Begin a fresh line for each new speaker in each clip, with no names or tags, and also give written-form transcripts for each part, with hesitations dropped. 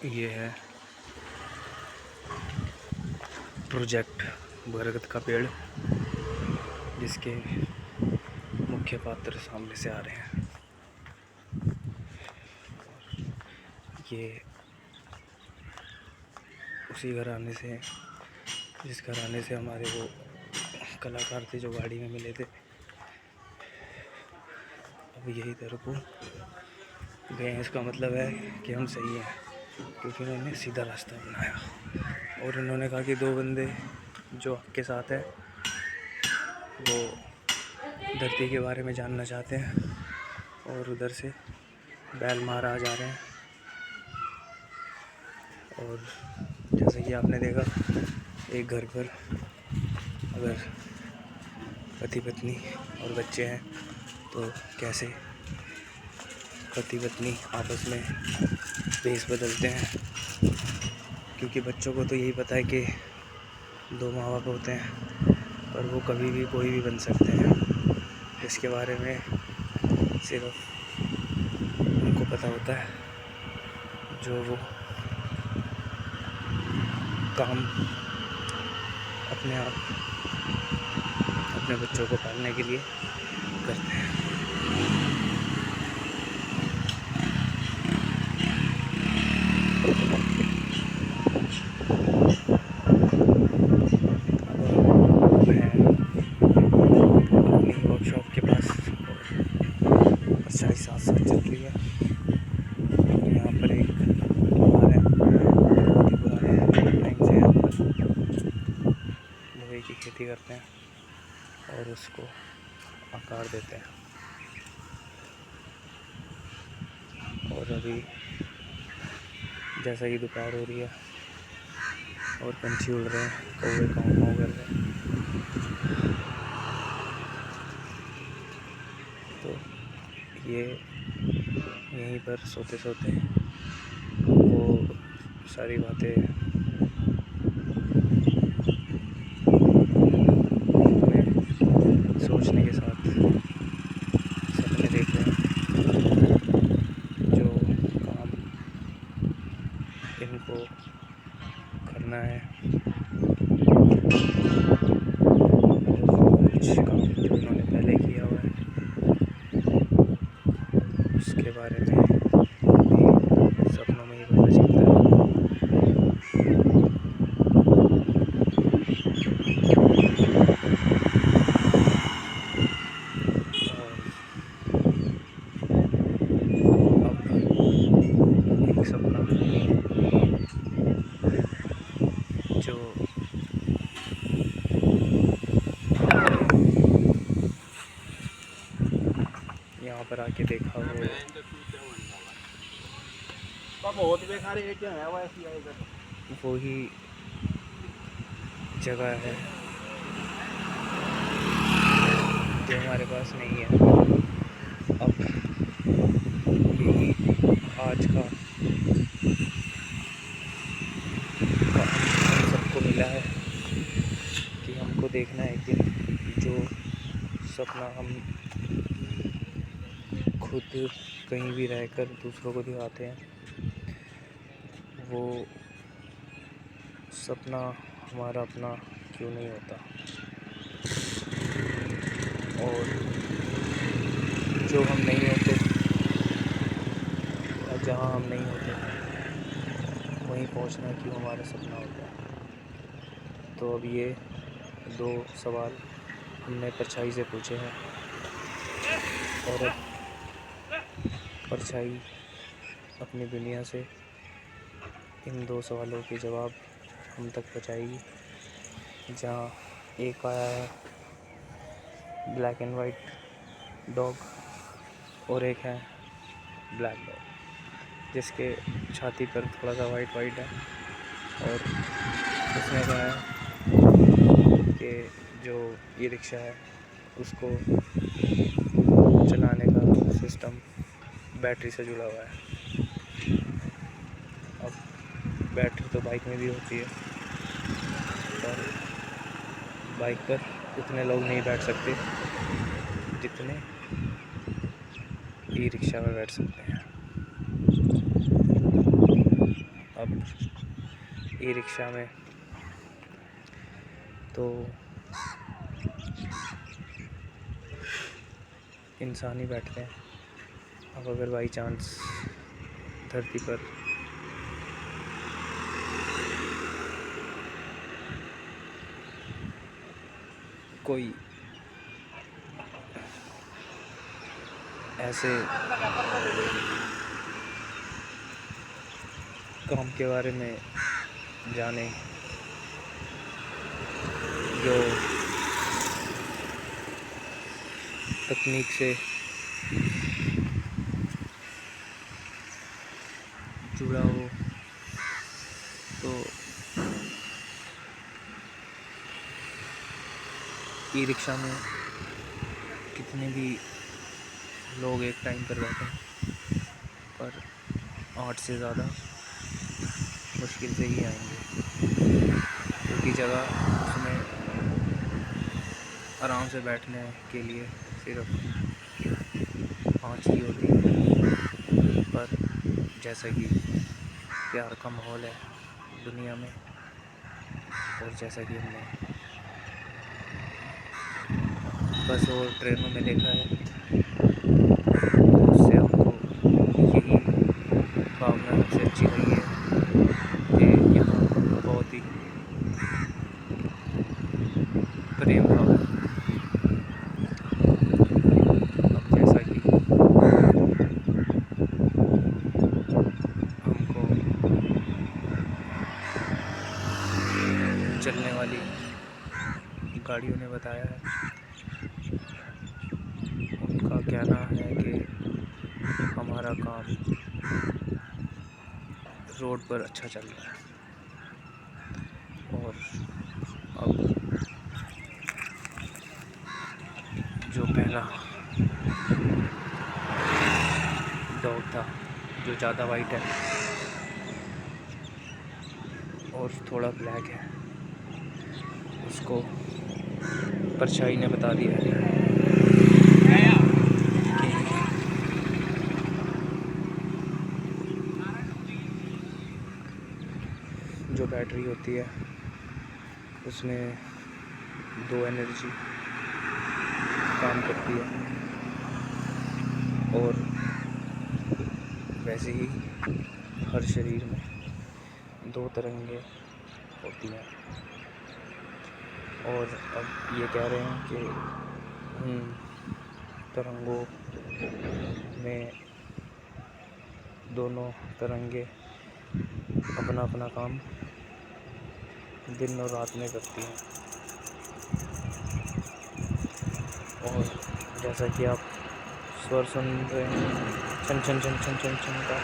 ये है प्रोजेक्ट बरगद का पेड़, जिसके मुख्य पात्र सामने से आ रहे हैं। ये उसी घराने से, जिस घराने से हमारे वो कलाकार थे जो गाड़ी में मिले थे। अब यही तरह को गए हैं, इसका मतलब है कि हम सही हैं, क्योंकि उन्होंने सीधा रास्ता अपनाया। और उन्होंने कहा कि 2 बंदे जो आपके साथ है वो धरती के बारे में जानना चाहते हैं, और उधर से बैल महाराज आ रहे हैं। और जैसे कि आपने देखा, एक घर पर अगर पति पत्नी और बच्चे हैं तो कैसे पति पत्नी आपस में भेष बदलते हैं, क्योंकि बच्चों को तो यही पता है कि 2 माँ बाप होते हैं, पर वो कभी भी कोई भी बन सकते हैं। इसके बारे में सिर्फ उनको पता होता है जो वो काम अपने आप अपने बच्चों को पालने के लिए करते हैं। अपनी वर्कशॉप के पास परछाई साथ साथ चल रही है। यहाँ पर एक पहाड़ है, बहुत ही पुराने टाइम से यहाँ पर लोहे की खेती करते हैं और उसको आकार देते हैं। और अभी जैसा कि दोपहर हो रही है और पंछी उड़ रहे हैं, कौवे काँव काँव कर रहे हैं, तो ये यहीं पर सोते सोते वो सारी बातें में सोचने के साथ सपने देख रहे हैं। जो काम इनको करना है, कुछ काम जो इन्होंने पहले किया हुआ है, उसके बारे में भी सपनों में ही पता चलता है। और अब एक सपना जो यहाँ पर आके देखा, वो ही जगह है जो हमारे पास नहीं है। अब यही आज का हम सबको मिला है कि हमको देखना है एक दिन जो सपना हम खुद कहीं भी रहकर दूसरों को दिखाते हैं, वो सपना हमारा अपना क्यों नहीं होता। और जो हम नहीं होते या जहाँ हम नहीं होते वहीं पहुँचना क्यों हमारा सपना होता है। तो अब ये 2 सवाल हमने परछाई से पूछे हैं, और अब परछाई अपनी दुनिया से इन 2 सवालों के जवाब हम तक पहुँचाएगी। जहाँ एक आया है ब्लैक एंड वाइट डॉग, और एक है ब्लैक डॉग जिसके छाती पर थोड़ा सा वाइट वाइट है। और उसने कहा है कि जो ई रिक्शा है उसको चलाने का सिस्टम बैटरी से जुड़ा हुआ है। अब बैटरी तो बाइक में भी होती है, पर बाइक पर उतने लोग नहीं बैठ सकते जितने ई रिक्शा में बैठ सकते हैं। ई रिक्शा में। तो इंसान ही बैठते हैं। अब अगर बाई चांस धरती पर कोई ऐसे काम के बारे में जाने जो तकनीक से जुड़ा हो, तो ई रिक्शा में कितने भी लोग एक टाइम पर बैठे, पर 8 से ज़्यादा मुश्किल से ही आएंगे, क्योंकि जगह उसमें आराम से बैठने के लिए सिर्फ 5 ही होती है। पर जैसा कि प्यार का माहौल है दुनिया में, और जैसा कि हमने बस और ट्रेनों में देखा है, तो उससे हमको यही भावना सबसे अच्छी लगी है कि यहाँ बहुत ही प्रेम भाव है। अब जैसा कि हमको चलने वाली गाड़ियों ने बताया है, उनका कहना है कि हमारा काम रोड पर अच्छा चल रहा है। और अब जो पहला डॉग था, जो ज़्यादा वाइट है और थोड़ा ब्लैक है, उसको परछाई ने बता दिया है कि जो बैटरी होती है उसमें 2 एनर्जी काम करती है, और वैसे ही हर शरीर में 2 तरंगे होती हैं। और अब ये कह रहे हैं कि तरंगों में दोनों तरंगे अपना अपना काम दिन और रात में करती हैं। और जैसा कि आप स्वर सुन रहे हैं, छन छन छन छन छन छन का,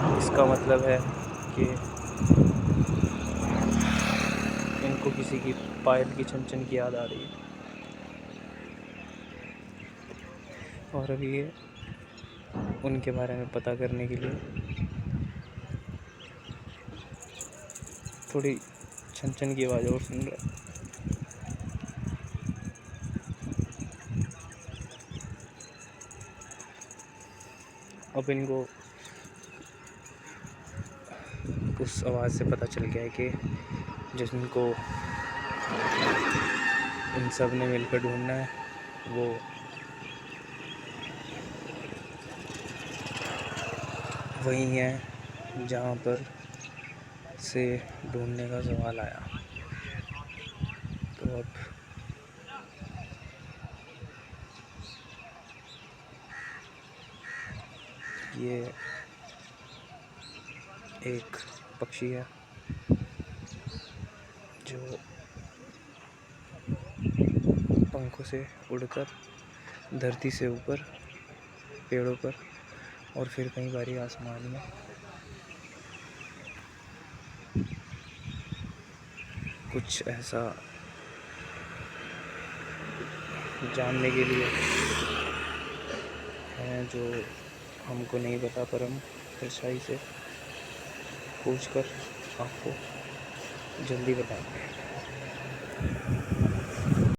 तो इसका मतलब है कि इनको किसी की पायल की छन छन की याद आ रही है। और अभी ये उनके बारे में पता करने के लिए थोड़ी छन छन की आवाज़ और सुन रहे हैं। अब इनको उस आवाज़ से पता चल गया है कि जिनको इन सब ने मिलकर ढूंढना है, वो वही है जहाँ पर से ढूंढने का सवाल आया। तो अब ये एक पक्षी है जो पंखों से उड़कर धरती से ऊपर पेड़ों पर और फिर कई बारी आसमान में कुछ ऐसा जानने के लिए है जो हमको नहीं पता, पर हम परछाई से पूछकर आपको जल्दी बताएंगे।